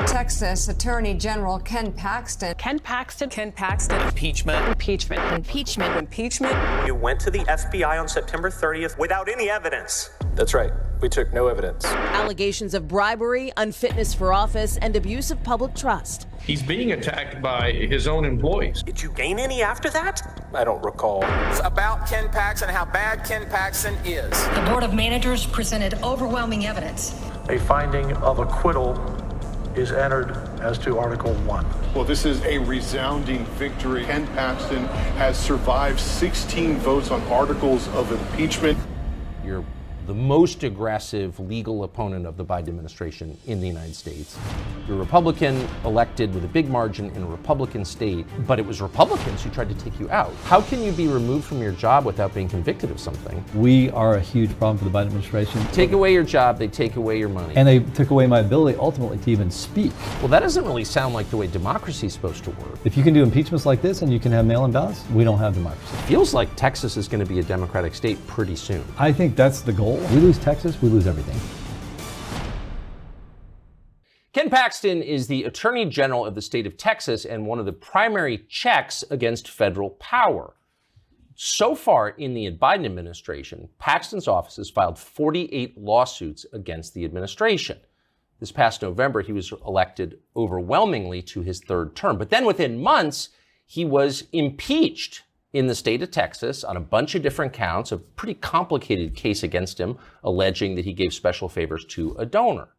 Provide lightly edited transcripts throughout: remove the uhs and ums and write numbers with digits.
Texas Attorney General Ken Paxton. Ken Paxton. Ken Paxton. Impeachment. Impeachment. Impeachment. Impeachment. You went to the FBI on September 30th without any evidence. That's right. We took no evidence. Allegations of bribery, unfitness for office, and abuse of public trust. He's being attacked by his own employees. Did you gain any after that? I don't recall. It's about Ken Paxton and how bad Ken Paxton is. The Board of Managers presented overwhelming evidence. A finding of acquittal is entered as to Article 1. Well, this is a resounding victory. Ken Paxton has survived 16 votes on articles of impeachment. You're the most aggressive legal opponent of the Biden administration in the United States. You're a Republican elected with a big margin in a Republican state, but it was Republicans who tried to take you out. How can you be removed from your job without being convicted of something? We are a huge problem for the Biden administration. Take away your job, they take away your money. And they took away my ability ultimately to even speak. Well, that doesn't really sound like the way democracy is supposed to work. If you can do impeachments like this and you can have mail-in ballots, we don't have democracy. It feels like Texas is going to be a Democratic state pretty soon. I think that's the goal. We lose Texas, we lose everything. Ken Paxton is the Attorney General of the state of Texas and one of the primary checks against federal power. So far in the Biden administration, Paxton's office has filed 48 lawsuits against the administration. This past November, he was elected overwhelmingly to his third term. But then within months, he was impeached in the state of Texas on a bunch of different counts, a pretty complicated case against him, alleging that he gave special favors to a donor.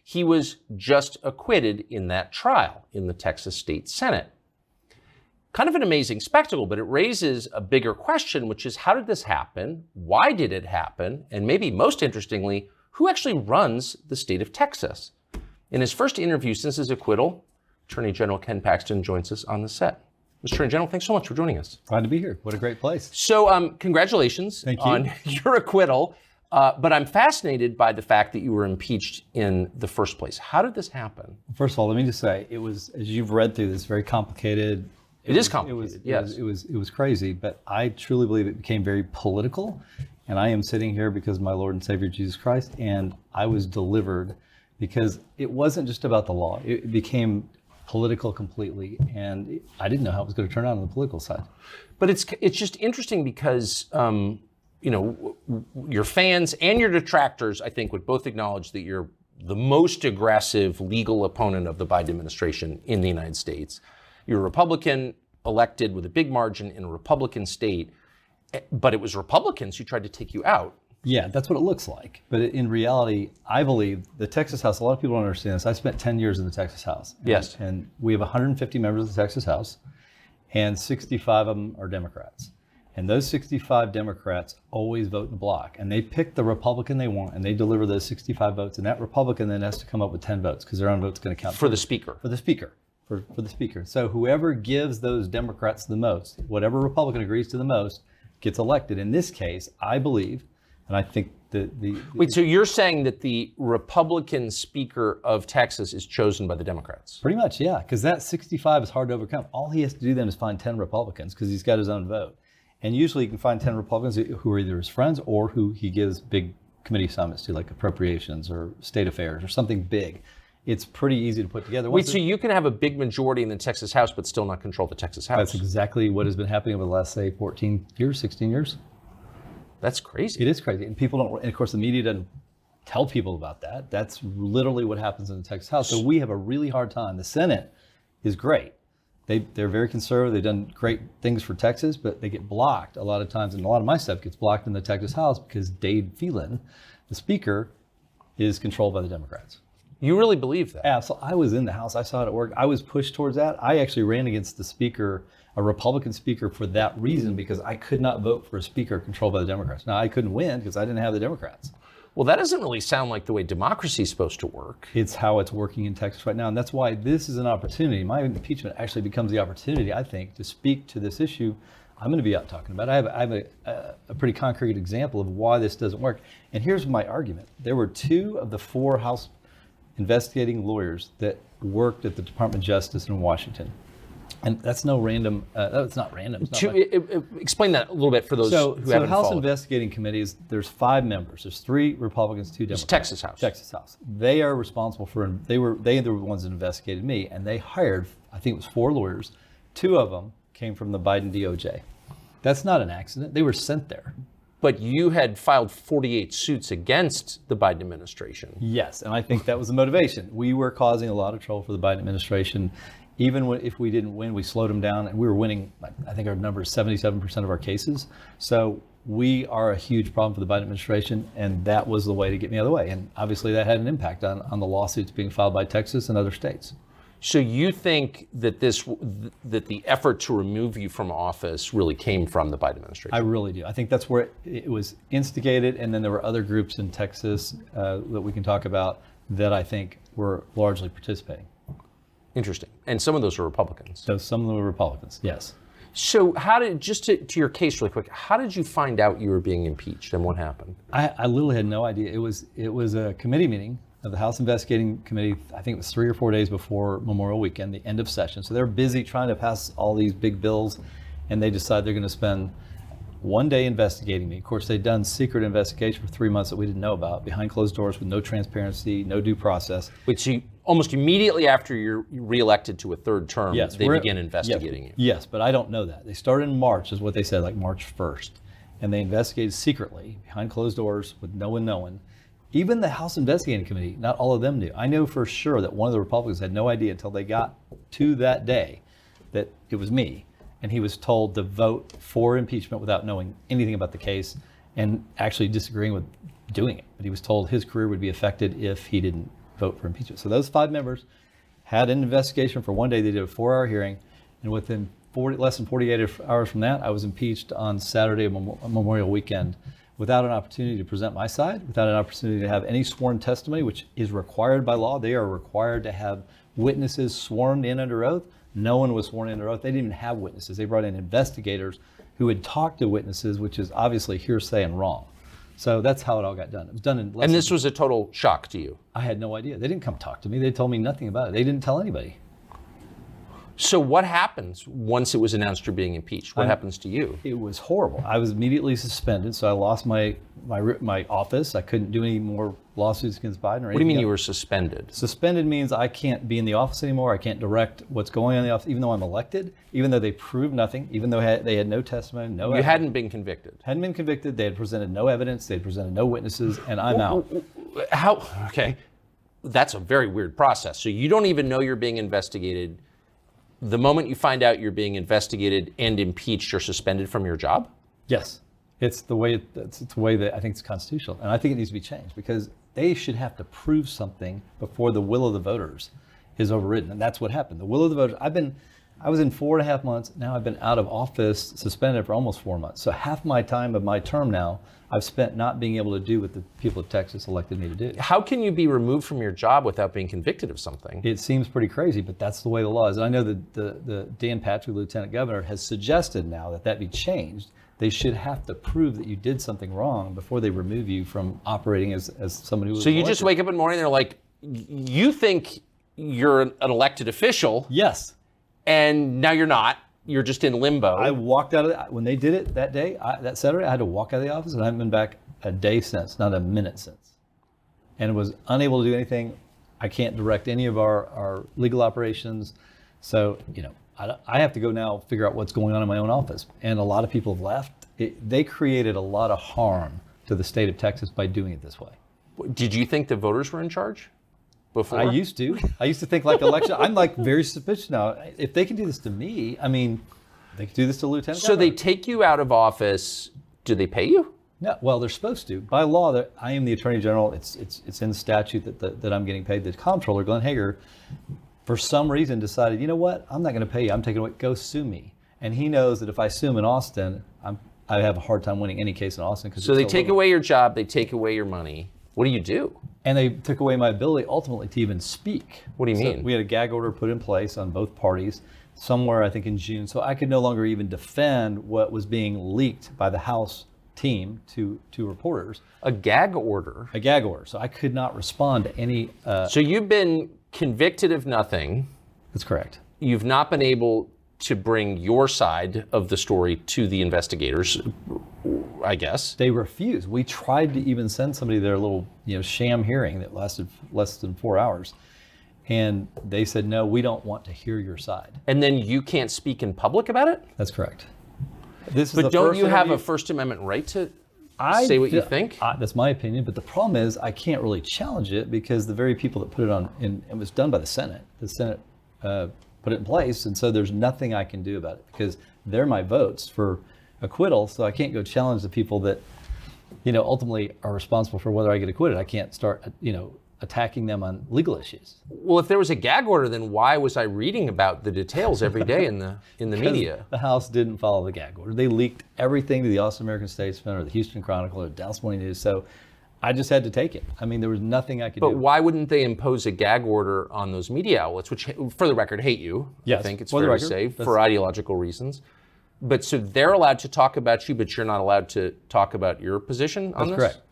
He was just acquitted in that trial in the Texas State Senate. Kind of an amazing spectacle, but it raises a bigger question, which is how did this happen? Why did it happen? And maybe most interestingly, who actually runs the state of Texas? In his first interview since his acquittal, Attorney General Ken Paxton joins us on the set. Mr. Attorney General, thanks so much for joining us. Glad to be here. What a great place. So congratulations on your acquittal. But I'm fascinated by the fact that you were impeached in the first place. How did this happen? First of all, let me just say, it was, as you've read through this, very complicated. It is complicated, yes. It was crazy, but I truly believe it became very political. And I am sitting here because of my Lord and Savior Jesus Christ, and I was delivered because it wasn't just about the law. It became political completely, and I didn't know how it was going to turn out on the political side. But it's just interesting because your fans and your detractors, I think, would both acknowledge that you're the most aggressive legal opponent of the Biden administration in the United States. You're a Republican elected with a big margin in a Republican state, but it was Republicans who tried to take you out. Yeah, that's what it looks like. But in reality, I believe the Texas House, a lot of people don't understand this. I spent 10 years in the Texas House. Yes. And we have 150 members of the Texas House, and 65 of them are Democrats. And those 65 Democrats always vote in block. And they pick the Republican they want, and they deliver those 65 votes. And that Republican then has to come up with 10 votes, because their own vote's going to count. For the Speaker. For the Speaker. For the Speaker. So whoever gives those Democrats the most, whatever Republican agrees to the most, gets elected. In this case, I believe, and I think Wait, so you're saying that the Republican Speaker of Texas is chosen by the Democrats? Pretty much, yeah, because that 65 is hard to overcome. All he has to do then is find 10 Republicans, because he's got his own vote. And usually you can find 10 Republicans who are either his friends or who he gives big committee summits to, like appropriations or state affairs or something big. It's pretty easy to put together. Wait, so you can have a big majority in the Texas House but still not control the Texas House? That's exactly what has been happening over the last, say, 14 years, 16 years. That's crazy. It is crazy. And people don't, and of course the media doesn't tell people about that. That's literally what happens in the Texas House. So we have a really hard time. The Senate is great. They're very conservative. They've done great things for Texas, but they get blocked a lot of times. And a lot of my stuff gets blocked in the Texas House because Dade Phelan, the Speaker, is controlled by the Democrats. You really believe that? Yeah, so I was in the House. I saw it at work. I was pushed towards that. I actually ran against the Speaker, a Republican Speaker, for that reason, because I could not vote for a Speaker controlled by the Democrats. Now, I couldn't win because I didn't have the Democrats. Well, that doesn't really sound like the way democracy is supposed to work. It's how it's working in Texas right now. And that's why this is an opportunity. My impeachment actually becomes the opportunity, I think, to speak to this issue I'm going to be out talking about. I have a pretty concrete example of why this doesn't work. And here's my argument. There were 2 of the 4 House investigating lawyers that worked at the Department of Justice in Washington. And that's no random, that's not random. It's not Explain that a little bit for those who haven't So the House followed. Investigating Committees, there's 5 members. There's 3 Republicans, 2 Democrats. It's Texas House. Texas House. They are responsible for, they are the ones that investigated me, and they hired, I think it was 4 lawyers. 2 of them came from the Biden DOJ. That's not an accident. They were sent there. But you had filed 48 suits against the Biden administration. Yes, and I think that was the motivation. We were causing a lot of trouble for the Biden administration. Even if we didn't win, we slowed them down, and we were winning. I think our number is 77% of our cases. So we are a huge problem for the Biden administration, and that was the way to get me out of the way. And obviously that had an impact on the lawsuits being filed by Texas and other states. So you think that that the effort to remove you from office really came from the Biden administration? I really do. I think that's where it was instigated, and then there were other groups in Texas that we can talk about that I think were largely participating. Interesting. And some of those are Republicans. So some of them were Republicans, yes. So how did, just to your case really quick, how did you find out you were being impeached and what happened? I literally had no idea. It was a committee meeting of the House Investigating Committee. I think it was 3 or 4 days before Memorial Weekend, the end of session. So they're busy trying to pass all these big bills, and they decide they're going to spend 1 day investigating me. Of course, they'd done secret investigation for 3 months that we didn't know about, behind closed doors with no transparency, no due process. Which you, almost immediately after you're reelected to a 3rd term, yes, they begin investigating you. Yes, but I don't know that. They started in March, is what they said, like March 1st. And they investigated secretly, behind closed doors, with no one knowing. Even the House Investigating Committee, not all of them knew. I know for sure that one of the Republicans had no idea until they got to that day that it was me. And he was told to vote for impeachment without knowing anything about the case and actually disagreeing with doing it. But he was told his career would be affected if he didn't vote for impeachment. So those 5 members had an investigation for 1 day. They did a 4-hour hearing, and within less than 48 hours from that, I was impeached on Saturday of Memorial Weekend without an opportunity to present my side, without an opportunity to have any sworn testimony, which is required by law. They are required to have witnesses sworn in under oath. No one was sworn in under oath. They didn't even have witnesses. They brought in investigators who had talked to witnesses, which is obviously hearsay and wrong. So that's how it all got done. It was done in less And this was a total shock to you? I had no idea. They didn't come talk to me. They told me nothing about it. They didn't tell anybody. So what happens once it was announced you're being impeached? What happens to you? It was horrible. I was immediately suspended, so I lost my office. I couldn't do any more lawsuits against Biden or anything. What do you mean you were suspended? Suspended means I can't be in the office anymore. I can't direct what's going on in the office, even though I'm elected, even though they proved nothing, even though they had no testimony, no evidence. You hadn't been convicted? Hadn't been convicted. They had presented no evidence. They had presented no witnesses, and I'm out. How? Okay. That's a very weird process. So you don't even know you're being investigated. The moment you find out you're being investigated and impeached, you're suspended from your job? Yes. It's the way that I think it's constitutional. And I think it needs to be changed because they should have to prove something before the will of the voters is overridden. And that's what happened. The will of the voters, I was in 4.5 months. Now I've been out of office, suspended for almost 4 months. So half my time of my term now, I've spent not being able to do what the people of Texas elected me to do. How can you be removed from your job without being convicted of something? It seems pretty crazy, but that's the way the law is. And I know that the Dan Patrick, Lieutenant Governor, has suggested now that be changed. They should have to prove that you did something wrong before they remove you from operating as somebody who was So you elected. just wake up in the morning and they're like, you think you're an elected official. Yes. And now you're not. You're just in limbo. I walked out of when they did it that day, that Saturday, I had to walk out of the office, and I haven't been back a day since, not a minute since. And was unable to do anything. I can't direct any of our legal operations. So, I have to go now figure out what's going on in my own office. And a lot of people have left. They created a lot of harm to the state of Texas by doing it this way. Did you think the voters were in charge before? I used to think like the election. I'm like very suspicious now. If they can do this to me, I mean, they could do this to Lieutenant Governor. So they take you out of office. Do they pay you? No. Well, they're supposed to. By law, I am the Attorney General. It's in the statute that I'm getting paid. The Comptroller, Glenn Hager, for some reason decided, you know what? I'm not going to pay you. I'm taking away. Go sue me. And he knows that if I sue him in Austin, I have a hard time winning any case in Austin. So they take away your job. They take away your money. What do you do? And they took away my ability ultimately to even speak. What do you mean? We had a gag order put in place on both parties somewhere, I think, in June. So I could no longer even defend what was being leaked by the House team to reporters. A gag order? A gag order. So I could not respond to any... So you've been convicted of nothing. That's correct. You've not been able to bring your side of the story to the investigators, I guess. They refused. We tried to even send somebody their little, sham hearing that lasted less than 4 hours. And they said, no, we don't want to hear your side. And then you can't speak in public about it? That's correct. But don't you have a First Amendment right to say what you think? That's my opinion, but the problem is I can't really challenge it because the very people that put it on, and it was done by the Senate. The Senate put it in place, and so there's nothing I can do about it because they're my votes for acquittal, so I can't go challenge the people that, ultimately are responsible for whether I get acquitted. I can't start, attacking them on legal issues. Well, if there was a gag order, then why was I reading about the details every day in the media? The House didn't follow the gag order. They leaked everything to the Austin American-Statesman or the Houston Chronicle or the Dallas Morning News, so I just had to take it. I mean, there was nothing I could do. But why wouldn't they impose a gag order on those media outlets, which, for the record, hate you? Yes, I think it's fair to say, for ideological reasons. But so they're allowed to talk about you, but you're not allowed to talk about your position on this? That's correct.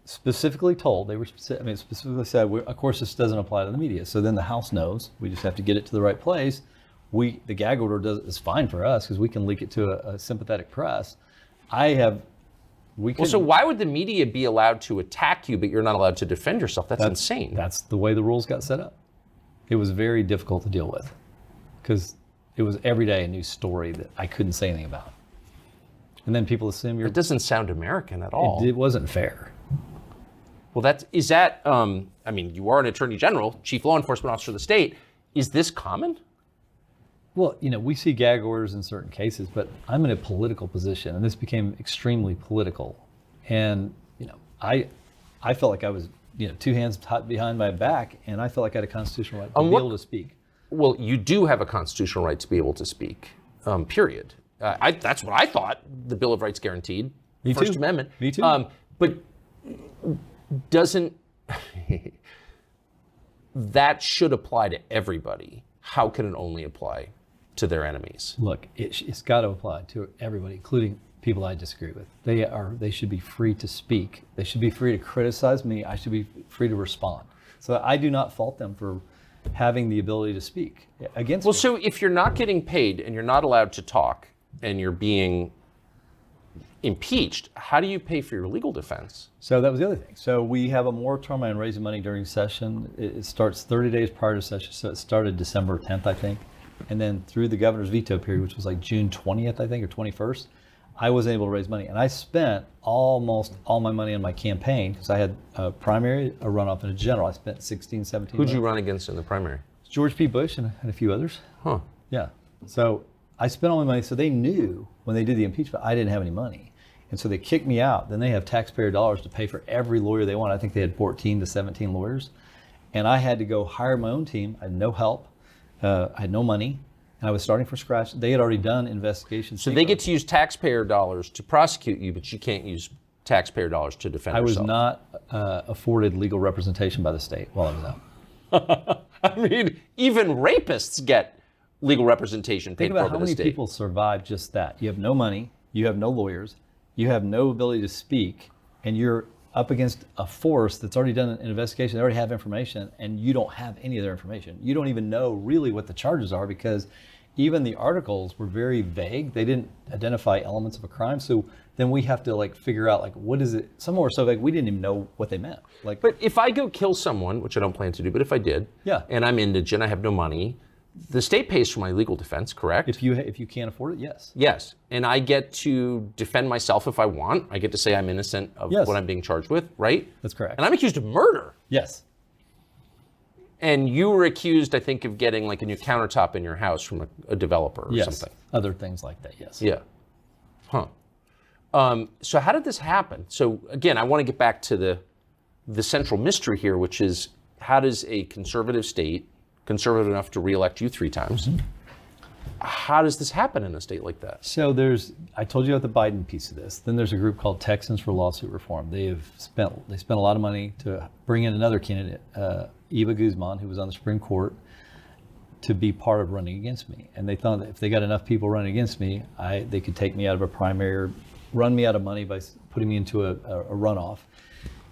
Specifically told, they were specifically said, of course, this doesn't apply to the media. So then the House knows. We just have to get it to the right place. The gag order is fine for us because we can leak it to a sympathetic press. So why would the media be allowed to attack you, but you're not allowed to defend yourself? That's insane. That's the way the rules got set up. It was very difficult to deal with because it was every day a new story that I couldn't say anything about. And then people assume It doesn't sound American at all. It wasn't fair. Well, you are an attorney general, chief law enforcement officer of the state. Is this common? Well, we see gag orders in certain cases, but I'm in a political position, and this became extremely political. And, I felt like I was, 2 hands tied behind my back, and I felt like I had a constitutional right to be able to speak. Well, you do have a constitutional right to be able to speak, period. That's what I thought the Bill of Rights guaranteed. Me First too. Amendment. Me too. But doesn't that should apply to everybody? How can it only apply to their enemies? Look, it's got to apply to everybody, including people I disagree with. They should be free to speak. They should be free to criticize me. I should be free to respond. So I do not fault them for having the ability to speak against me. So if you're not getting paid and you're not allowed to talk and you're being impeached, how do you pay for your legal defense? So that was the other thing. So we have a moratorium on raising money during session. It starts 30 days prior to session. So it started December 10th, I think. And then through the governor's veto period, which was like June 20th, I think, or 21st, I was able to raise money. And I spent almost all my money on my campaign because I had a primary, a runoff, and a general. I spent 16, 17 Who'd you run against in the primary? George P. Bush and a few others. Huh. Yeah. So I spent all my money. So they knew when they did the impeachment, I didn't have any money. And so they kicked me out. Then they have taxpayer dollars to pay for every lawyer they want. I think they had 14 to 17 lawyers. And I had to go hire my own team. I had no help. I had no money. And I was starting from scratch. They had already done investigations. So they get to use taxpayer dollars to prosecute you, but you can't use taxpayer dollars to defend yourself. I was not afforded legal representation by the state while I was out. I mean, even rapists get legal representation paid for by the state. Think about how many people survive just that. You have no money. You have no lawyers. You have no ability to speak, and you're up against a force that's already done an investigation. They already have information, and you don't have any of their information. You don't even know really what the charges are because even the articles were very vague. They didn't identify elements of a crime. So then we have to figure out what is it? Some were so vague we didn't even know what they meant. But if I go kill someone, which I don't plan to do, but if I did, yeah, and I'm indigent, I have no money. The state pays for my legal defense, correct? If you can't afford it, yes. Yes, and I get to defend myself if I want. I get to say I'm innocent of what I'm being charged with, right? That's correct. And I'm accused of murder. Yes. And you were accused, I think, of getting a new countertop in your house from a developer or something. Other things like that, yes. Yeah. Huh. So how did this happen? So again, I want to get back to the central mystery here, which is how does a conservative state, conservative enough to reelect you 3 times, how does this happen in a state like that? So I told you about the Biden piece of this. Then there's a group called Texans for Lawsuit Reform. They spent a lot of money to bring in another candidate, Eva Guzman, who was on the Supreme Court, to be part of running against me. And they thought that if they got enough people running against me, they could take me out of a primary or run me out of money by putting me into a runoff.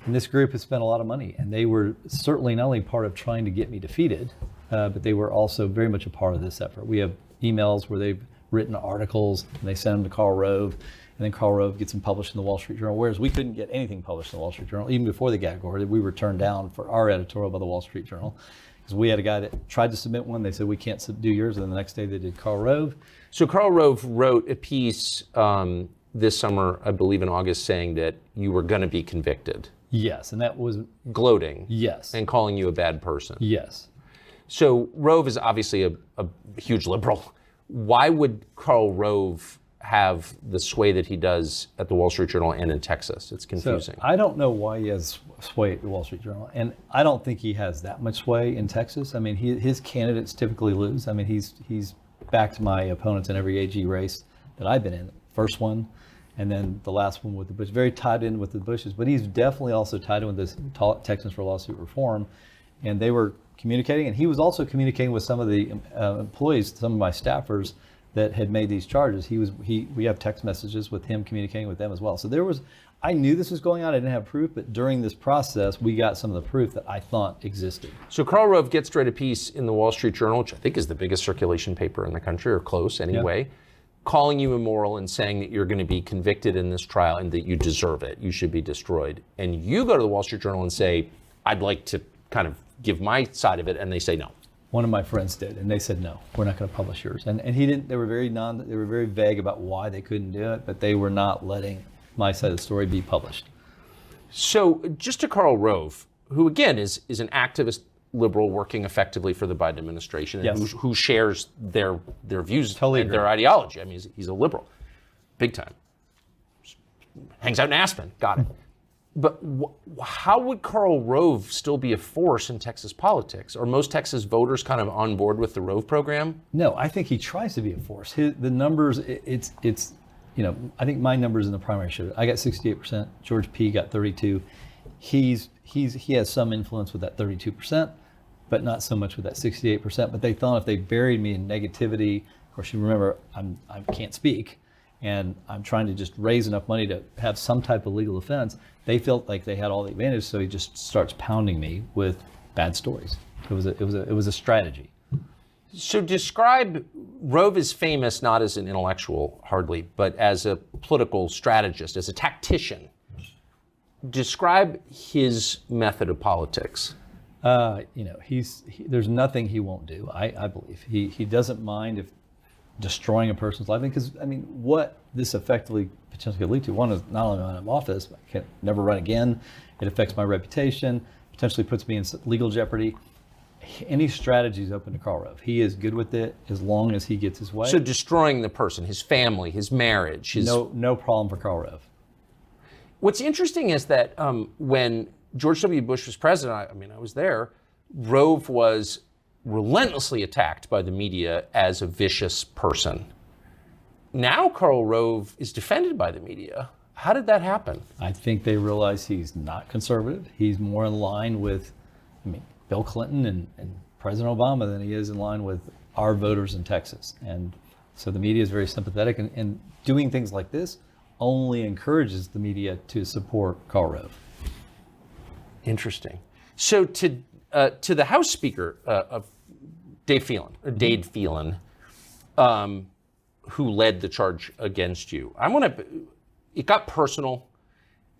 And this group has spent a lot of money, and they were certainly not only part of trying to get me defeated, but they were also very much a part of this effort. We have emails where they've written articles and they send them to Karl Rove, and then Karl Rove gets them published in the Wall Street Journal, whereas we couldn't get anything published in the Wall Street Journal. Even before the gag order, we were turned down for our editorial by the Wall Street Journal, because we had a guy that tried to submit one. They said, we can't do yours, and then the next day they did Karl Rove. So Karl Rove wrote a piece this summer, I believe in August, saying that you were going to be convicted. Yes, and that was... Gloating. Yes. And calling you a bad person. Yes. So Rove is obviously a huge liberal. Why would Karl Rove have the sway that he does at the Wall Street Journal and in Texas? It's confusing. So I don't know why he has sway at the Wall Street Journal, and I don't think he has that much sway in Texas. I mean, his candidates typically lose. I mean, he's backed my opponents in every AG race that I've been in. First one, and then the last one with the Bush. Very tied in with the Bushes, but he's definitely also tied in with this Texans for Lawsuit Reform, and they were communicating, and he was also communicating with some of the employees, some of my staffers that had made these charges. We have text messages with him communicating with them as well. So I knew this was going on. I didn't have proof, but during this process, we got some of the proof that I thought existed. So Karl Rove gets to write a piece in the Wall Street Journal, which I think is the biggest circulation paper in the country, or close anyway, calling you immoral and saying that you're going to be convicted in this trial and that you deserve it. You should be destroyed. And you go to the Wall Street Journal and say, I'd like to kind of give my side of it, and they say no. One of my friends did, and they said no, we're not going to publish yours. And he didn't. They were very vague about why they couldn't do it, but they were not letting my side of the story be published. So just to Karl Rove, who again is an activist liberal working effectively for the Biden administration, and yes, who shares their views totally and their ideology. I mean, he's a liberal, big time. Hangs out in Aspen, got it. But how would Karl Rove still be a force in Texas politics? Are most Texas voters kind of on board with the Rove program? No, I think he tries to be a force. The numbers, it's I think my numbers in the primary showed it. I got 68%. George P. got 32%. He has some influence with that 32%, but not so much with that 68%. But they thought if they buried me in negativity, of course, you remember I can't speak, and I'm trying to just raise enough money to have some type of legal defense. They felt like they had all the advantage, so he just starts pounding me with bad stories. It was a strategy. So describe, Rove is famous not as an intellectual, hardly, but as a political strategist, as a tactician. Describe his method of politics. There's nothing he won't do, I believe. He doesn't mind if destroying a person's life, because what this effectively potentially could lead to, one is not only am I out of office, I can never run again. It affects my reputation, potentially puts me in legal jeopardy. Any strategy is open to Karl Rove. He is good with it as long as he gets his way. So destroying the person, his family, his marriage, no problem for Karl Rove. What's interesting is that when George W. Bush was president, I was there, Rove was relentlessly attacked by the media as a vicious person. Now Karl Rove is defended by the media. How did that happen? I think they realize he's not conservative. He's more in line with, Bill Clinton and President Obama than he is in line with our voters in Texas. And so the media is very sympathetic, and doing things like this only encourages the media to support Karl Rove. Interesting. So to the House Speaker of Dade Phelan, who led the charge against you, it got personal,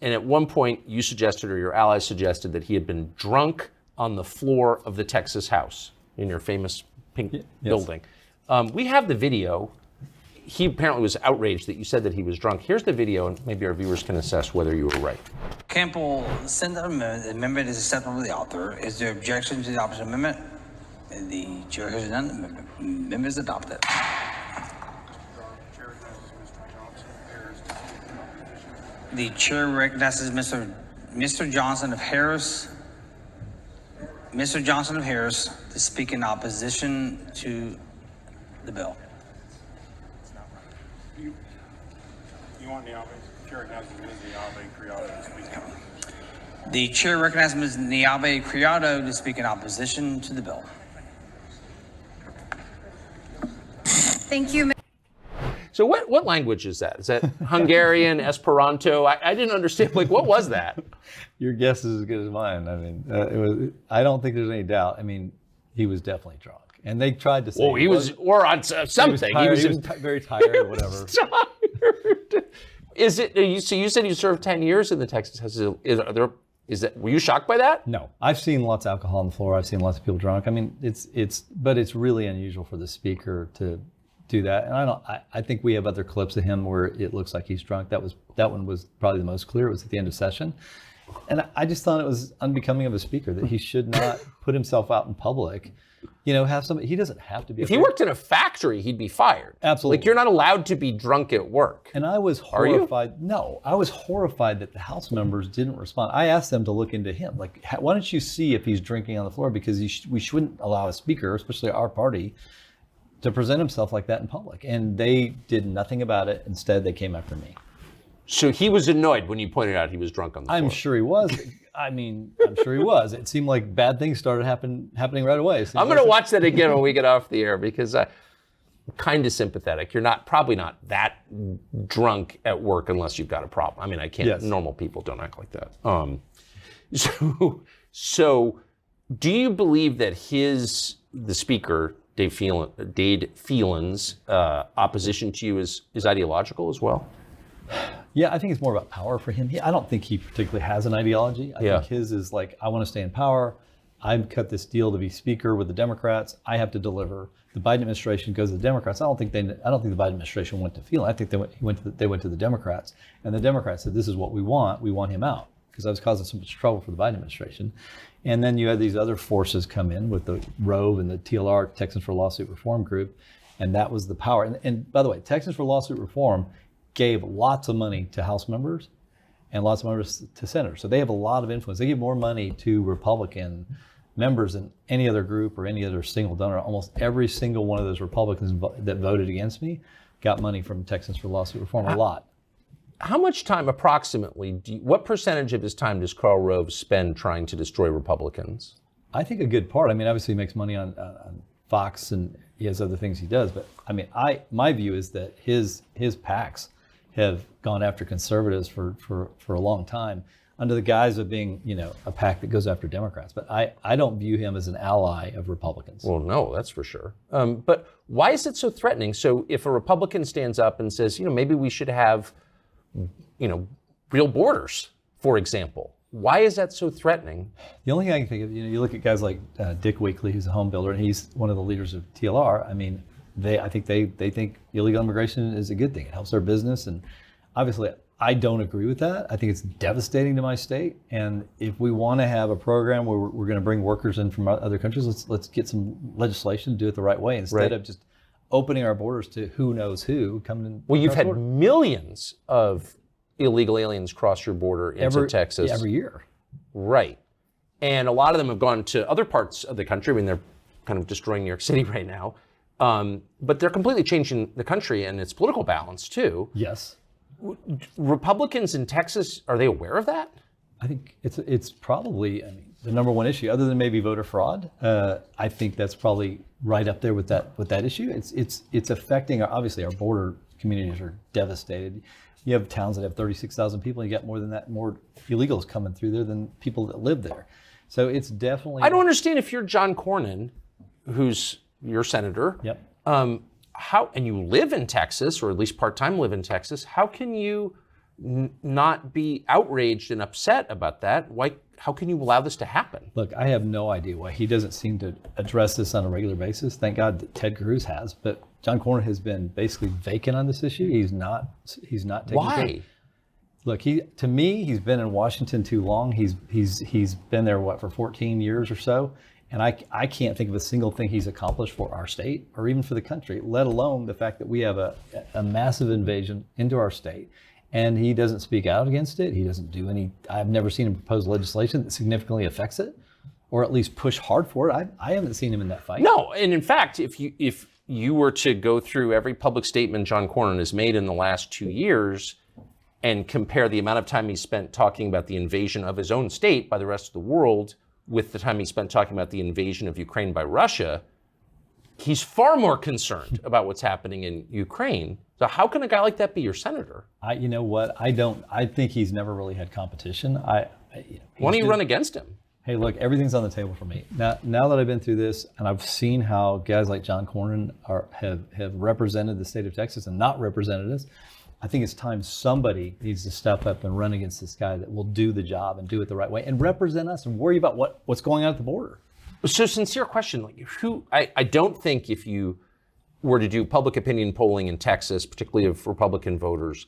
and at one point you suggested, or your allies suggested, that he had been drunk on the floor of the Texas House in your famous pink building. We have the video. He apparently was outraged that you said that he was drunk. Here's the video, and maybe our viewers can assess whether you were right. Campbell sent an amendment. The amendment is acceptable to the author. Is there objection to the opposite amendment? The chair has none. The amendment is adopted. The chair recognizes Mr. Johnson of Harris. Mr. Johnson of Harris to speak in opposition to the bill. You want Niave? Chair recognizes Ms. Niave Criado to speak. The chair recognizes Ms. Niave Criado to speak in opposition to the bill. Thank you. So what language is that? Is that Hungarian, Esperanto? I didn't understand. What was that? Your guess is as good as mine. I don't think there's any doubt. He was definitely drunk. And they tried to say... Well, he was, or on something. He was very tired or whatever. Tired. Is it, so you said you served 10 years in the Texas House. Were you shocked by that? No. I've seen lots of alcohol on the floor. I've seen lots of people drunk. I mean, but it's really unusual for the speaker to do that. And I think we have other clips of him where it looks like he's drunk. That one was probably the most clear. It was at the end of session. And I just thought it was unbecoming of a speaker that he should not put himself out in public. Have somebody, he doesn't have to be. If he worked in a factory, he'd be fired. Absolutely. Like, you're not allowed to be drunk at work. And I was horrified. Are you? No, I was horrified that the House members didn't respond. I asked them to look into him. Like, why don't you see if he's drinking on the floor? Because we shouldn't allow a speaker, especially our party, to present himself like that in public. And they did nothing about it. Instead, they came after me. So he was annoyed when you pointed out he was drunk on the floor. I'm sure he was. I'm sure he was. It seemed like bad things started happening right away. I'm going to watch that again when we get off the air, because I'm kind of sympathetic. You're probably not that drunk at work unless you've got a problem. I mean, I can't. Yes. Normal people don't act like that. So do you believe that the speaker, Dave Phelan's opposition to you is ideological as well? Yeah, I think it's more about power for him. I don't think he particularly has an ideology. I think his is like, I want to stay in power. I've cut this deal to be speaker with the Democrats. I have to deliver. The Biden administration goes to the Democrats. I don't think the Biden administration went to Phelan. I think they went to the Democrats, and the Democrats said, "This is what we want. We want him out," because I was causing so much trouble for the Biden administration. And then you had these other forces come in with the Rove and the TLR, Texans for Lawsuit Reform group, and that was the power. And by the way, Texans for Lawsuit Reform gave lots of money to House members and lots of members to senators. So they have a lot of influence. They give more money to Republican members than any other group or any other single donor. Almost every single one of those Republicans that voted against me got money from Texans for Lawsuit Reform, a lot. How much time approximately, what percentage of his time does Karl Rove spend trying to destroy Republicans? I think a good part. I mean, obviously he makes money on Fox and he has other things he does. But I mean, my view is that his PACs have gone after conservatives for a long time under the guise of being, a PAC that goes after Democrats. But I don't view him as an ally of Republicans. Well, no, that's for sure. But why is it so threatening? So if a Republican stands up and says, maybe we should have, real borders, for example, why is that so threatening? The only thing I can think of, you look at guys like Dick Weakley, who's a home builder, and he's one of the leaders of TLR. I mean, I think they think illegal immigration is a good thing. It helps their business. And obviously, I don't agree with that. I think it's devastating to my state. And if we want to have a program where we're going to bring workers in from other countries, let's get some legislation to do it the right way instead of just opening our borders to who knows who coming in. Well, you've had millions of illegal aliens cross your border into Texas. Every year. Right. And a lot of them have gone to other parts of the country. I mean, they're kind of destroying New York City right now. But they're completely changing the country and its political balance, too. Yes. Republicans in Texas, are they aware of that? I think it's probably the number one issue, other than maybe voter fraud. I think that's probably right up there with that issue. It's affecting obviously our border communities are devastated. You have towns that have 36,000 people, and you got more than that, more illegals coming through there than people that live there. So it's definitely. I don't understand if you're John Cornyn, who's your senator. Yep. And you live in Texas, or at least part-time live in Texas, how can you not be outraged and upset about that? How can you allow this to happen? Look, I have no idea why he doesn't seem to address this on a regular basis. Thank God that Ted Cruz has, but John Cornyn has been basically vacant on this issue. He's not taking. Why? Look, to me, he's been in Washington too long. He's been there for 14 years or so. And I can't think of a single thing he's accomplished for our state or even for the country, let alone the fact that we have a massive invasion into our state. And he doesn't speak out against it. He doesn't do any. I've never seen him propose legislation that significantly affects it, or at least push hard for it. I haven't seen him in that fight. No, and in fact, if you were to go through every public statement John Cornyn has made in the last 2 years and compare the amount of time he spent talking about the invasion of his own state by the rest of the world with the time he spent talking about the invasion of Ukraine by Russia, he's far more concerned about what's happening in Ukraine. So how can a guy like that be your senator? You know what? I think he's never really had competition. Why don't you run against him? hey, look, everything's on the table for me. Now that I've been through this and I've seen how guys like John Cornyn have represented the state of Texas and not represented us, I think it's time somebody needs to step up and run against this guy that will do the job and do it the right way and represent us and worry about what's going on at the border. So, sincere question, like I don't think if you were to do public opinion polling in Texas, particularly of Republican voters,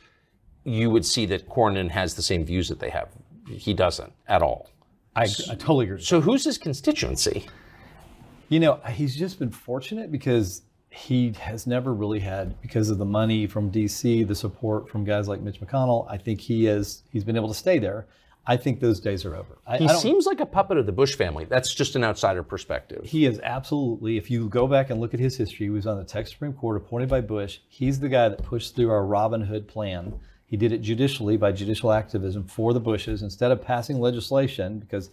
you would see that Cornyn has the same views that they have. He doesn't at all. I totally agree. So who's his constituency? You know, he's just been fortunate because he has never really had, because of the money from DC, the support from guys like Mitch McConnell, I think he's been able to stay there. I think those days are over. He seems like a puppet of the Bush family. That's just an outsider perspective. He is absolutely, if you go back and look at his history, he was on the Texas Supreme Court appointed by Bush. He's the guy that pushed through our Robin Hood plan. He did it judicially by judicial activism for the Bushes instead of passing legislation, because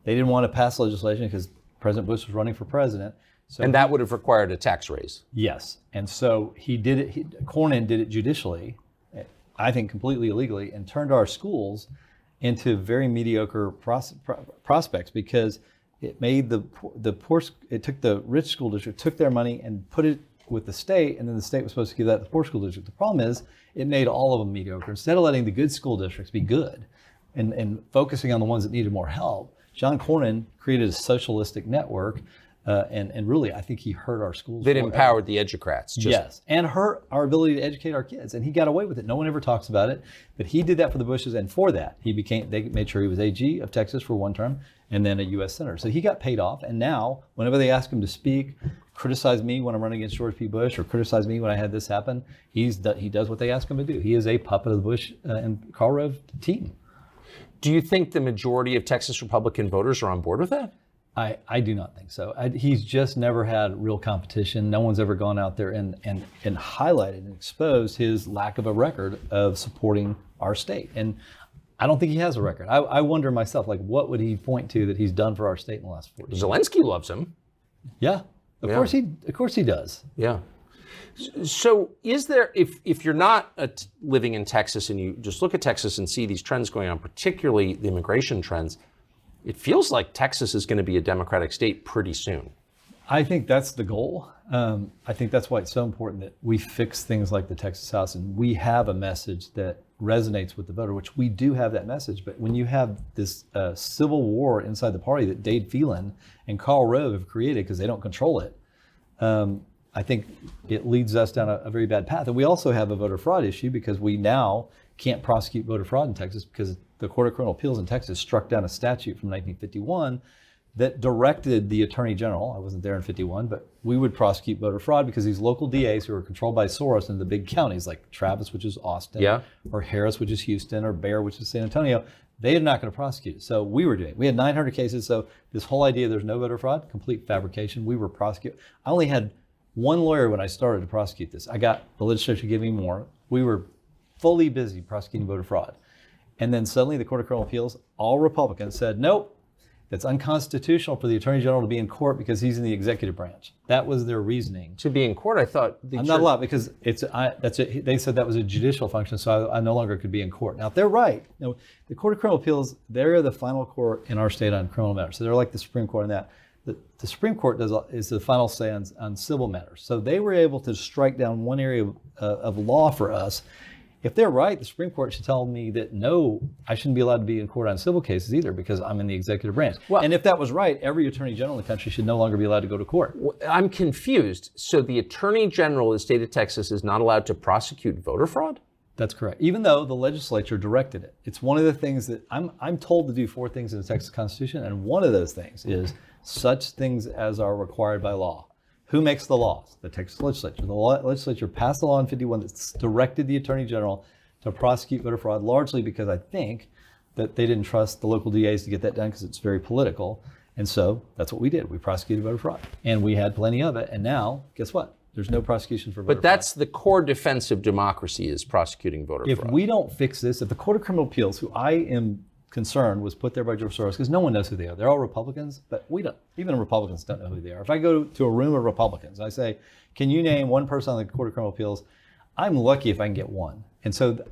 they didn't want to pass legislation because President Bush was running for president. So and that would have required a tax raise. Yes. And so he did it, Cornyn did it judicially, I think completely illegally, and turned our schools into very mediocre prospects, because it made the poor, it took the rich school district, took their money and put it with the state, and then the state was supposed to give that to the poor school district. The problem is it made all of them mediocre. Instead of letting the good school districts be good and focusing on the ones that needed more help, John Cornyn created a socialistic network, and really, I think he hurt our schools. That empowered the educrats. Yes, and hurt our ability to educate our kids. And he got away with it. No one ever talks about it, but he did that for the Bushes, and for that, they made sure he was AG of Texas for one term, and then a U.S. Senator. So he got paid off, and now, whenever they ask him to speak, criticize me when I'm running against George P. Bush, or criticize me when I had this happen, he does what they ask him to do. He is a puppet of the Bush and Karl Rove team. Do you think the majority of Texas Republican voters are on board with that? I do not think so. He's just never had real competition. No one's ever gone out there and highlighted and exposed his lack of a record of supporting our state. And I don't think he has a record. I wonder myself, like, what would he point to that he's done for our state in the last 40 years? Zelensky loves him. Yeah, of course he does. Yeah. So is there, if you're not living in Texas and you just look at Texas and see these trends going on, particularly the immigration trends, it feels like Texas is going to be a Democratic state pretty soon. I think that's the goal. I think that's why it's so important that we fix things like the Texas House, and we have a message that resonates with the voter, which we do have that message. But when you have this civil war inside the party that Dade Phelan and Karl Rove have created because they don't control it, I think it leads us down a very bad path. And we also have a voter fraud issue because we now can't prosecute voter fraud in Texas because the Court of Criminal Appeals in Texas struck down a statute from 1951 that directed the Attorney General, I wasn't there in 51, but we would prosecute voter fraud because these local DAs who are controlled by Soros in the big counties like Travis, which is Austin, or Harris, which is Houston, or Bear, which is San Antonio, they're not going to prosecute it. So we were doing it. We had 900 cases, so this whole idea there's no voter fraud, complete fabrication. We were prosecuting. I only had one lawyer when I started to prosecute this. I got the legislature to give me more. We were fully busy prosecuting voter fraud. And then suddenly the Court of Criminal Appeals, all Republicans, said, nope, it's unconstitutional for the Attorney General to be in court because he's in the executive branch. That was their reasoning. To be in court, I thought... I'm not allowed because they said that was a judicial function, so I no longer could be in court. Now, if they're right, the Court of Criminal Appeals, they're the final court in our state on criminal matters. So they're like the Supreme Court on that. The Supreme Court is the final say on civil matters. So they were able to strike down one area of law for us. If they're right, the Supreme Court should tell me that no, I shouldn't be allowed to be in court on civil cases either because I'm in the executive branch. Well, and if that was right, every Attorney General in the country should no longer be allowed to go to court. I'm confused. So the Attorney General of the state of Texas is not allowed to prosecute voter fraud? That's correct. Even though the legislature directed it. It's one of the things that I'm told to do 4 things in the Texas Constitution, and one of those things is such things as are required by law. Who makes the laws? The Texas legislature. The legislature passed a law in 51 that directed the Attorney General to prosecute voter fraud, largely because I think that they didn't trust the local DAs to get that done because it's very political. And so that's what we did. We prosecuted voter fraud. And we had plenty of it. And now, guess what? There's no prosecution for voter fraud. But that's the core defense of democracy is prosecuting voter fraud. If we don't fix this, if the Court of Criminal Appeals, who I am concerned was put there by George Soros, because no one knows who they are. They're all Republicans, but we don't. Even Republicans don't know who they are. If I go to a room of Republicans and I say, can you name one person on the Court of Criminal Appeals? I'm lucky if I can get one. And so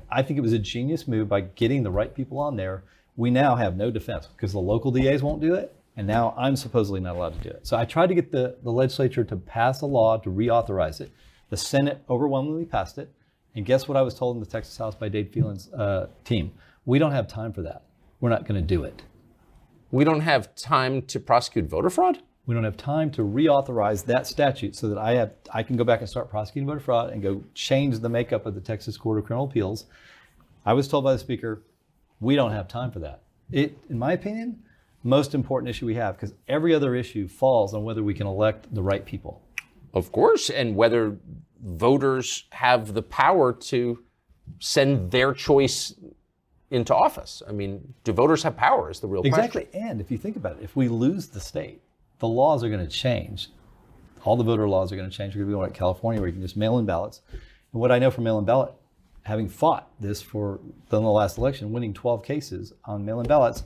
I think it was a genius move by getting the right people on there. We now have no defense because the local DAs won't do it, and now I'm supposedly not allowed to do it. So I tried to get the legislature to pass a law to reauthorize it. The Senate overwhelmingly passed it. And guess what I was told in the Texas House by Dave Phelan's team? We don't have time for that. We're not going to do it. We don't have time to prosecute voter fraud? We don't have time to reauthorize that statute so that I can go back and start prosecuting voter fraud and go change the makeup of the Texas Court of Criminal Appeals. I was told by the Speaker, we don't have time for that. It, in my opinion, most important issue we have, because every other issue falls on whether we can elect the right people. Of course, and whether voters have the power to send their choice into office. I mean, do voters have power is the real question. Exactly, and if you think about it, if we lose the state, the laws are going to change. All the voter laws are going to change. We're going to be going to California where you can just mail in ballots. And what I know from mail-in ballot, having fought this for the last election, winning 12 cases on mail-in ballots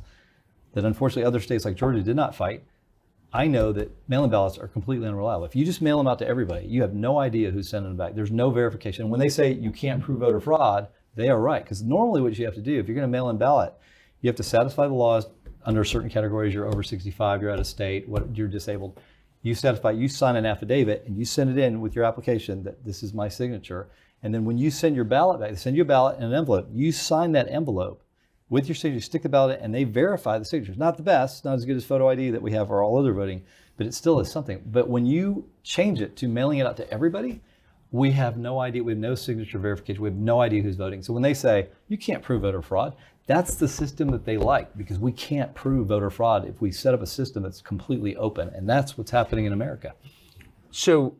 that unfortunately other states like Georgia did not fight, I know that mail-in ballots are completely unreliable. If you just mail them out to everybody, you have no idea who's sending them back. There's no verification. And when they say you can't prove voter fraud, they are right. Because normally what you have to do, if you're going to mail in ballot, you have to satisfy the laws under certain categories. You're over 65, you're out of state, you're disabled. You sign an affidavit and you send it in with your application that this is my signature. And then when you send your ballot back, they send you a ballot in an envelope. You sign that envelope with your signature, stick the ballot in, and they verify the signatures. Not the best, not as good as photo ID that we have for all other voting, but it still is something. But when you change it to mailing it out to everybody, we have no idea. We have no signature verification. We have no idea who's voting. So when they say, you can't prove voter fraud, that's the system that they like, because we can't prove voter fraud if we set up a system that's completely open. And that's what's happening in America. So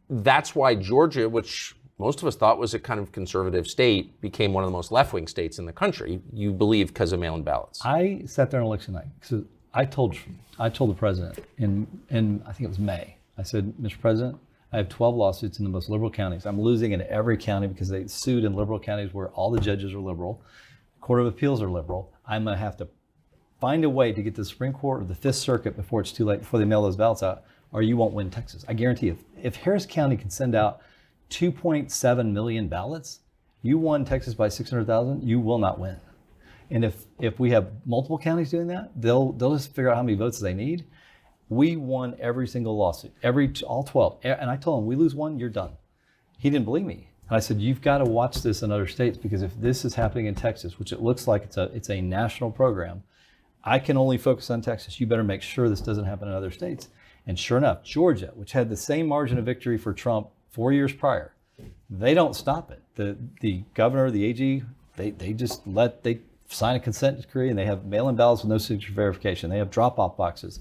that's why Georgia, which most of us thought was a kind of conservative state, became one of the most left-wing states in the country, you believe, because of mail-in ballots. I sat there on election night. So I told the president in I think it was May, I said, Mr. President, I have 12 lawsuits in the most liberal counties. I'm losing in every county because they sued in liberal counties where all the judges are liberal. Court of Appeals are liberal. I'm going to have to find a way to get to the Supreme Court or the Fifth Circuit before it's too late, before they mail those ballots out, or you won't win Texas. I guarantee you, if Harris County can send out 2.7 million ballots, you won Texas by 600,000, you will not win. And if we have multiple counties doing that, they'll just figure out how many votes they need. We won every single lawsuit, all 12. And I told him, we lose one, you're done. He didn't believe me. And I said, you've got to watch this in other states, because if this is happening in Texas, which it looks like it's a national program, I can only focus on Texas. You better make sure this doesn't happen in other states. And sure enough, Georgia, which had the same margin of victory for Trump 4 years prior, they don't stop it. The governor, the AG, they sign a consent decree, and they have mail-in ballots with no signature verification. They have drop-off boxes,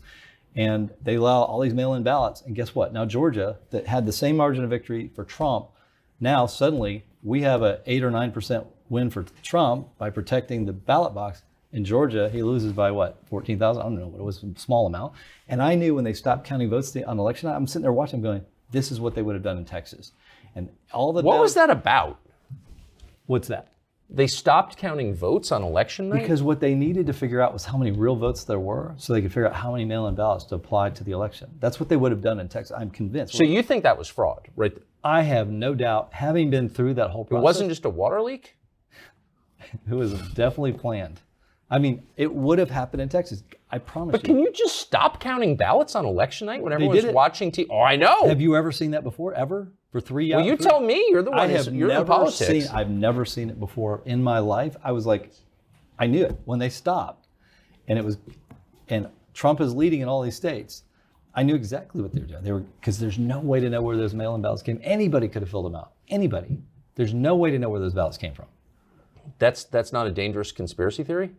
and they allow all these mail-in ballots. And guess what? Now Georgia, that had the same margin of victory for Trump, now suddenly we have a 8 or 9% win for Trump by protecting the ballot box. In Georgia, he loses by what, 14,000? I don't know, but it was a small amount. And I knew when they stopped counting votes on election night, I'm sitting there watching, going, this is what they would have done in Texas. And all the What was that about? What's that? They stopped counting votes on election night? Because what they needed to figure out was how many real votes there were, so they could figure out how many mail-in ballots to apply to the election. That's what they would have done in Texas, I'm convinced. So you think that was fraud, right? I have no doubt, having been through that whole process. It wasn't just a water leak? It was definitely planned. I mean, it would have happened in Texas, I promise you. But can you just stop counting ballots on election night when everyone's watching TV? Oh, I know. Have you ever seen that before, ever? For 3 hours? Well, you tell me. You're the one you're in politics. I've never seen it before in my life. I was like, I knew it when they stopped. And Trump is leading in all these states. I knew exactly what they were doing. Because there's no way to know where those mail-in ballots came. Anybody could have filled them out. Anybody. There's no way to know where those ballots came from. That's not a dangerous conspiracy theory?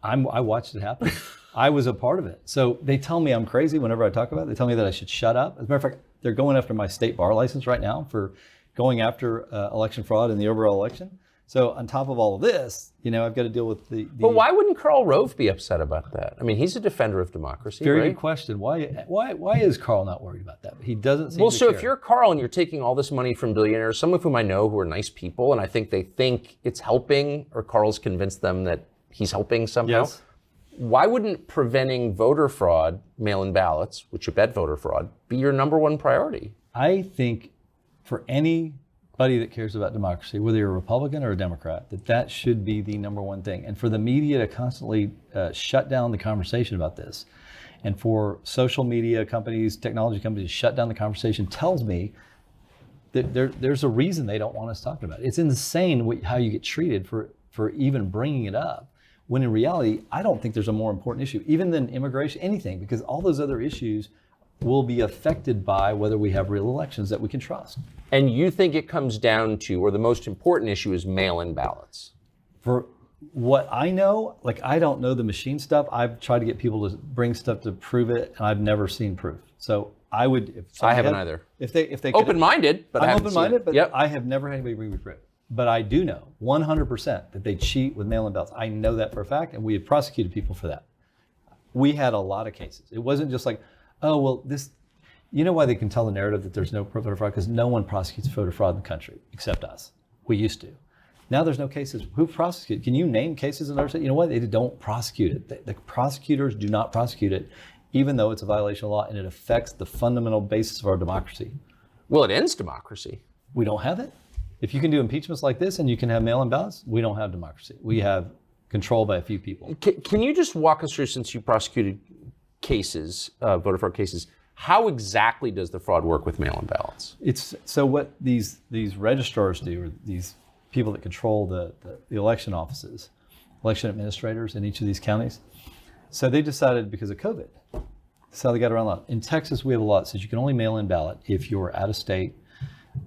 I watched it happen. I was a part of it. So they tell me I'm crazy whenever I talk about it. They tell me that I should shut up. As a matter of fact, they're going after my state bar license right now for going after election fraud in the overall election. So on top of all of this, I've got to deal with the But why wouldn't Karl Rove be upset about that? I mean, he's a defender of democracy, Very right? good question. Why is Karl not worried about that? He doesn't seem to so care. If you're Karl and you're taking all this money from billionaires, some of whom I know who are nice people, and I think they think it's helping, or Karl's convinced them that he's helping somehow. Yes. Why wouldn't preventing voter fraud, mail-in ballots, which abet voter fraud, be your number one priority? I think for any anybody that cares about democracy, whether you're a Republican or a Democrat, that should be the number one thing. And for the media to constantly shut down the conversation about this, and for social media companies, technology companies to shut down the conversation, tells me that there's a reason they don't want us talking about it. It's insane how you get treated for even bringing it up, when in reality, I don't think there's a more important issue, even than immigration, anything, because all those other issues will be affected by whether we have real elections that we can trust. And you think it comes down to, or the most important issue is mail-in ballots? For what I know, like, I don't know the machine stuff. I've tried to get people to bring stuff to prove it, and I've never seen proof. So I would. I haven't either. If they open-minded, but I'm open-minded, but I have never had anybody bring me proof. But I do know 100% that they cheat with mail-in ballots. I know that for a fact, and we have prosecuted people for that. We had a lot of cases. It wasn't just like, oh, well, this, you know why they can tell the narrative that there's no voter fraud? Because no one prosecutes voter fraud in the country except us. We used to. Now there's no cases. Who prosecutes? Can you name cases in our state? You know what? They don't prosecute it. The prosecutors do not prosecute it, even though it's a violation of law and it affects the fundamental basis of our democracy. Well, it ends democracy. We don't have it. If you can do impeachments like this and you can have mail-in ballots, we don't have democracy. We have control by a few people. Can you just walk us through, since you prosecuted cases, voter fraud cases, how exactly does the fraud work with mail-in ballots? It's so what these registrars do, or these people that control the election offices, election administrators in each of these counties. So they decided, because of COVID, that's how they got around that. In Texas, we have a law that says you can only mail in ballot if you're out of state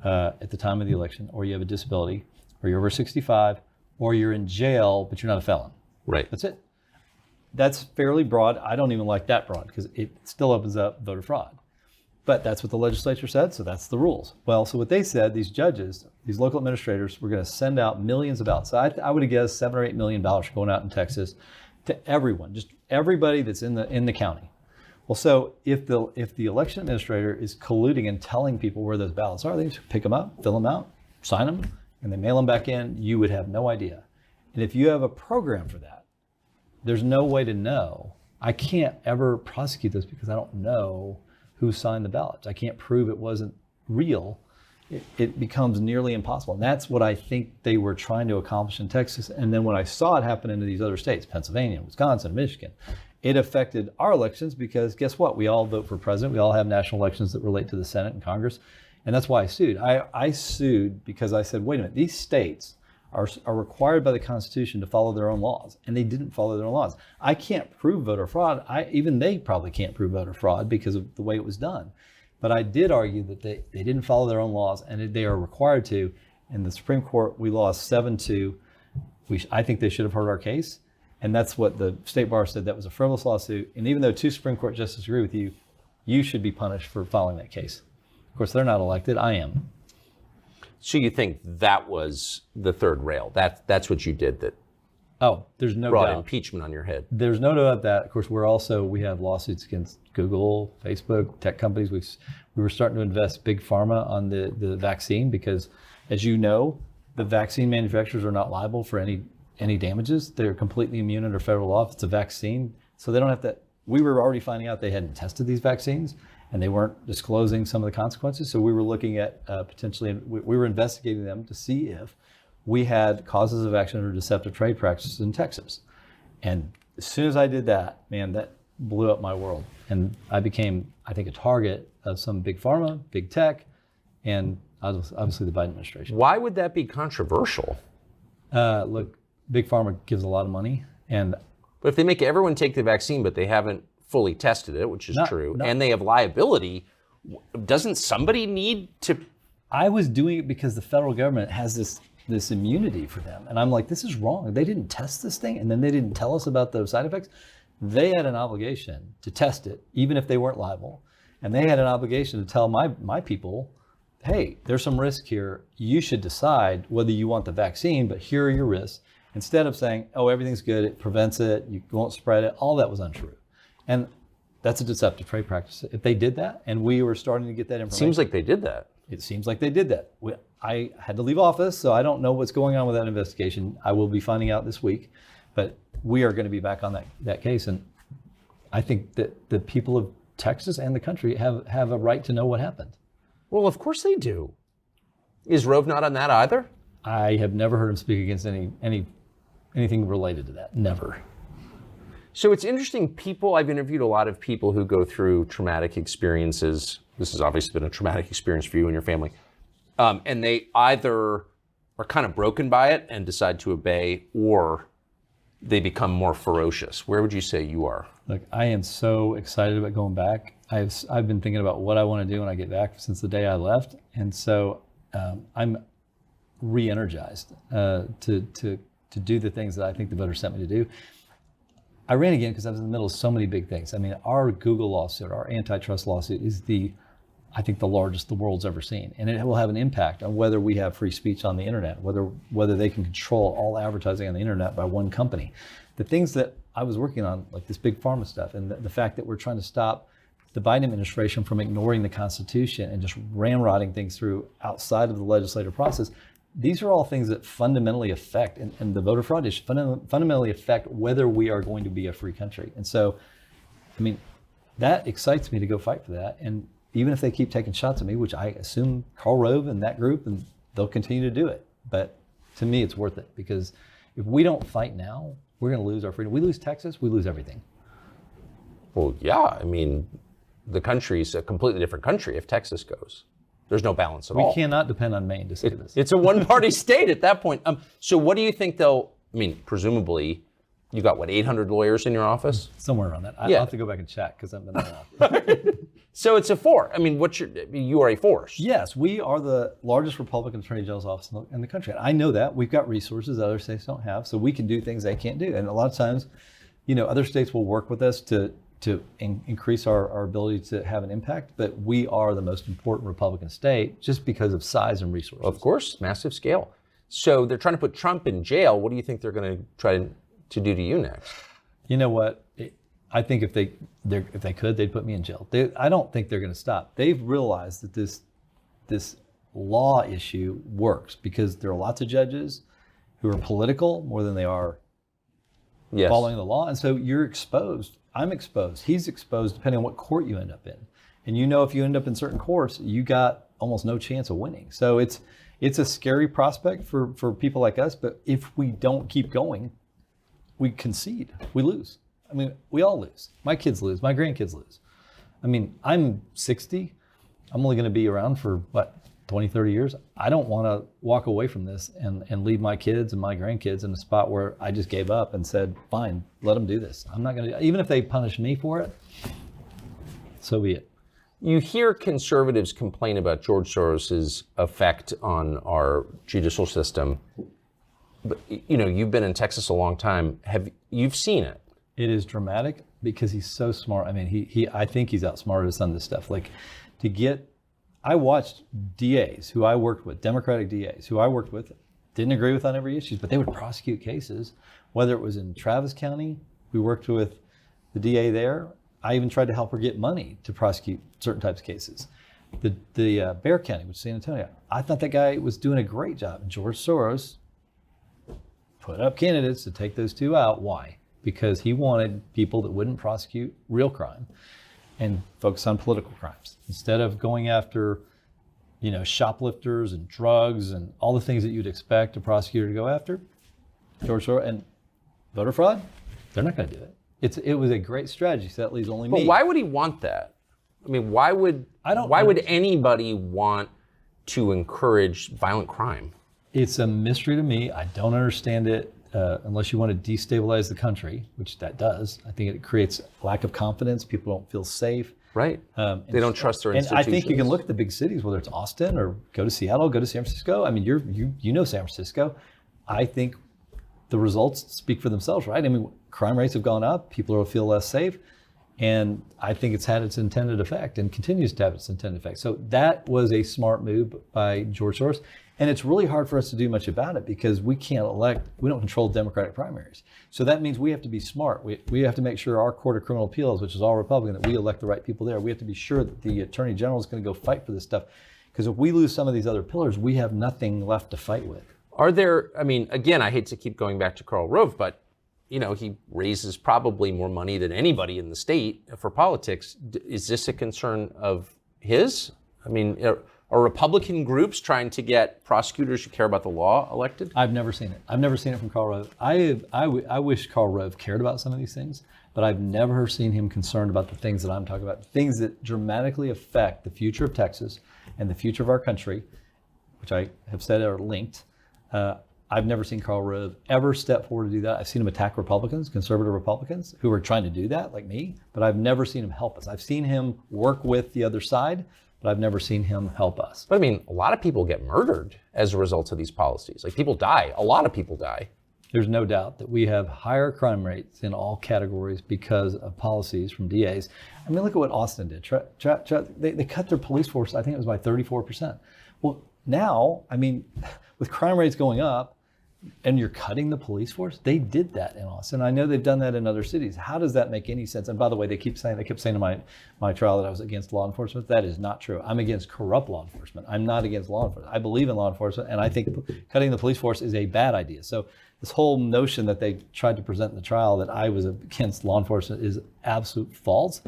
at the time of the election, or you have a disability, or you're over 65, or you're in jail, but you're not a felon. Right. That's it. That's fairly broad. I don't even like that broad, because it still opens up voter fraud. But that's what the legislature said, so that's the rules. Well, so what they said, these judges, these local administrators, were going to send out millions of ballots. So I would have guessed $7 or $8 million going out in Texas to everyone, just everybody that's in the county. Well, so if the election administrator is colluding and telling people where those ballots are, they just pick them up, fill them out, sign them, and they mail them back in. You would have no idea. And if you have a program for that, there's no way to know. I can't ever prosecute this because I don't know who signed the ballots. I can't prove it wasn't real. It becomes nearly impossible. And that's what I think they were trying to accomplish in Texas. And then when I saw it happen into these other states, Pennsylvania, Wisconsin, Michigan, it affected our elections, because guess what? We all vote for president. We all have national elections that relate to the Senate and Congress. And that's why I sued. I sued because I said, wait a minute, these states are required by the Constitution to follow their own laws, and they didn't follow their own laws. I can't prove voter fraud. Even they probably can't prove voter fraud because of the way it was done. But I did argue that they didn't follow their own laws, and they are required to. In the Supreme Court, we lost 7-2. I think they should have heard our case, and that's what the State Bar said. That was a frivolous lawsuit, and even though 2 Supreme Court justices agree with you, you should be punished for filing that case. Of course, they're not elected. I am. So you think that was the third rail? That's what you did that there's no brought doubt. Impeachment on your head. There's no doubt that. Of course, we have lawsuits against Google, Facebook, tech companies. We were starting to invest big pharma on the vaccine, because, as you know, the vaccine manufacturers are not liable for any damages. They're completely immune under federal law if it's a vaccine. So they don't have to. We were already finding out they hadn't tested these vaccines, and they weren't disclosing some of the consequences. So we were looking at potentially, we were investigating them to see if we had causes of action or deceptive trade practices in Texas. And as soon as I did that, man, that blew up my world. And I became, I think, a target of some big pharma, big tech, and obviously the Biden administration. Why would that be controversial? Look, big pharma gives a lot of money. But if they make everyone take the vaccine, but they haven't fully tested it, which is true, and they have liability, doesn't somebody need to? I was doing it because the federal government has this immunity for them. And I'm like, this is wrong. They didn't test this thing, and then they didn't tell us about the side effects. They had an obligation to test it, even if they weren't liable. And they had an obligation to tell my people, hey, there's some risk here. You should decide whether you want the vaccine, but here are your risks. Instead of saying, oh, everything's good, it prevents it, you won't spread it, all that was untrue. And that's a deceptive trade practice. If they did that, and we were starting to get that information. Seems like they did that. It seems like they did that. I had to leave office, so I don't know what's going on with that investigation. I will be finding out this week, but we are going to be back on that case. And I think that the people of Texas and the country have a right to know what happened. Well, of course they do. Is Rove not on that either? I have never heard him speak against anything related to that. Never. So it's interesting. I've interviewed a lot of people who go through traumatic experiences. This has obviously been a traumatic experience for you and your family. And they either are kind of broken by it and decide to obey, or they become more ferocious. Where would you say you are? Look, I am so excited about going back. I've been thinking about what I want to do when I get back since the day I left. And so I'm re-energized to do the things that I think the voters sent me to do. I ran again because I was in the middle of so many big things. I mean, our Google lawsuit, our antitrust lawsuit is I think the largest the world's ever seen. And it will have an impact on whether we have free speech on the internet, whether they can control all advertising on the internet by one company. The things that I was working on, like this big pharma stuff, and the fact that we're trying to stop the Biden administration from ignoring the Constitution and just ramrodding things through outside of the legislative process, these are all things that fundamentally affect, and the voter fraud issue fundamentally affect whether we are going to be a free country. And so, I mean, that excites me to go fight for that. And even if they keep taking shots at me, which I assume Karl Rove and that group, and they'll continue to do it. But to me, it's worth it, because if we don't fight now, we're going to lose our freedom. We lose Texas, we lose everything. Well, yeah. I mean, the country's a completely different country if Texas goes. There's no balance at all. We cannot depend on Maine to say this. It's a one-party state at that point. So what do you think presumably, you got 800 lawyers in your office? Somewhere around that. I'll have to go back and check because I've been there. So it's a force. I mean, you are a force. Yes, we are the largest Republican Attorney General's office in the country. I know that. We've got resources that other states don't have, so we can do things they can't do. And a lot of times, other states will work with us to increase our ability to have an impact, but we are the most important Republican state just because of size and resources. Of course, massive scale. So they're trying to put Trump in jail. What do you think they're going to try to do to you next? You know what? I think if they could, they'd put me in jail. I don't think they're going to stop. They've realized that this law issue works because there are lots of judges who are political more than they are following the law, and so you're exposed. I'm exposed. He's exposed, depending on what court you end up in. And if you end up in certain courts, you got almost no chance of winning. So it's a scary prospect for people like us. But if we don't keep going, we concede. We lose. I mean, we all lose. My kids lose. My grandkids lose. I mean, I'm 60. I'm only going to be around for, 20, 30 years? I don't want to walk away from this and leave my kids and my grandkids in a spot where I just gave up and said, fine, let them do this. I'm not going to, even if they punish me for it, so be it. You hear conservatives complain about George Soros's effect on our judicial system. But, you've been in Texas a long time. You've seen it? It is dramatic because he's so smart. I mean, I think he's outsmarted us on this stuff. I watched DAs who I worked with, Democratic DAs who I worked with, didn't agree with on every issue, but they would prosecute cases. Whether it was in Travis County, we worked with the DA there. I even tried to help her get money to prosecute certain types of cases. The Bexar County, which is San Antonio, I thought that guy was doing a great job. And George Soros put up candidates to take those two out. Why? Because he wanted people that wouldn't prosecute real crime and focus on political crimes. Instead of going after, shoplifters and drugs and all the things that you'd expect a prosecutor to go after, George Soros and voter fraud, they're not going to do it. It was a great strategy, so that leaves only me. But why would he want that? I mean, why would anybody want to encourage violent crime? It's a mystery to me. I don't understand it. Unless you want to destabilize the country, which that does. I think it creates lack of confidence. People don't feel safe. Right. They don't trust their institutions. And I think you can look at the big cities, whether it's Austin or go to Seattle, go to San Francisco. I mean, you know San Francisco. I think the results speak for themselves, right? I mean, crime rates have gone up. People will feel less safe. And I think it's had its intended effect and continues to have its intended effect. So that was a smart move by George Soros. And it's really hard for us to do much about it because we don't control Democratic primaries. So that means we have to be smart. We have to make sure our Court of Criminal Appeals, which is all Republican, that we elect the right people there. We have to be sure that the Attorney General is going to go fight for this stuff. Because if we lose some of these other pillars, we have nothing left to fight with. Again, I hate to keep going back to Karl Rove, but he raises probably more money than anybody in the state for politics. Is this a concern of his? I mean, Are Republican groups trying to get prosecutors who care about the law elected? I've never seen it. I've never seen it from Karl Rove. I wish Karl Rove cared about some of these things, but I've never seen him concerned about the things that I'm talking about, things that dramatically affect the future of Texas and the future of our country, which I have said are linked. I've never seen Karl Rove ever step forward to do that. I've seen him attack Republicans, conservative Republicans, who are trying to do that, like me, but I've never seen him help us. I've seen him work with the other side, but I've never seen him help us. But I mean, a lot of people get murdered as a result of these policies. Like, people die. A lot of people die. There's no doubt that we have higher crime rates in all categories because of policies from DAs. I mean, look at what Austin did. They cut their police force, I think it was by 34%. Well, now, I mean, with crime rates going up and you're cutting the police force, they did that in Austin. I know they've done that in other cities. How does that make any sense? And by the way, they kept saying to my trial that I was against law enforcement. That is not true. I'm against corrupt law enforcement. I'm not against law enforcement. I believe in law enforcement, and I think cutting the police force is a bad idea. So this whole notion that they tried to present in the trial that I was against law enforcement is absolute false.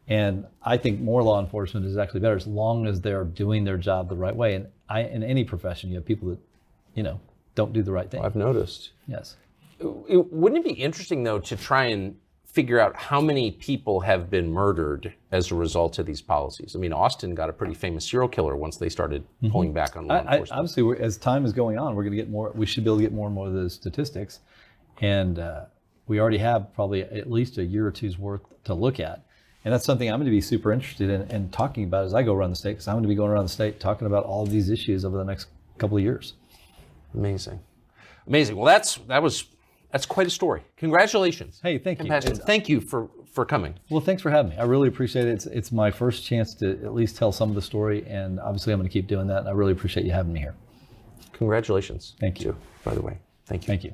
And I think more law enforcement is actually better as long as they're doing their job the right way. And in any profession, you have people that, don't do the right thing. I've noticed. Yes. Wouldn't it be interesting, though, to try and figure out how many people have been murdered as a result of these policies? I mean, Austin got a pretty famous serial killer once they started pulling back on law enforcement. Obviously, as time is going on, we're going to get more. We should be able to get more and more of those statistics, and we already have probably at least a year or two's worth to look at. And that's something I'm going to be super interested in talking about as I go around the state, because I'm going to be going around the state talking about all of these issues over the next couple of years. Amazing. Well, that's quite a story. Congratulations. Hey, thank you. Thank you for coming. Well, thanks for having me. I really appreciate it. It's my first chance to at least tell some of the story, and obviously I'm going to keep doing that, and I really appreciate you having me here. Congratulations. Thank you. By the way, thank you. Thank you.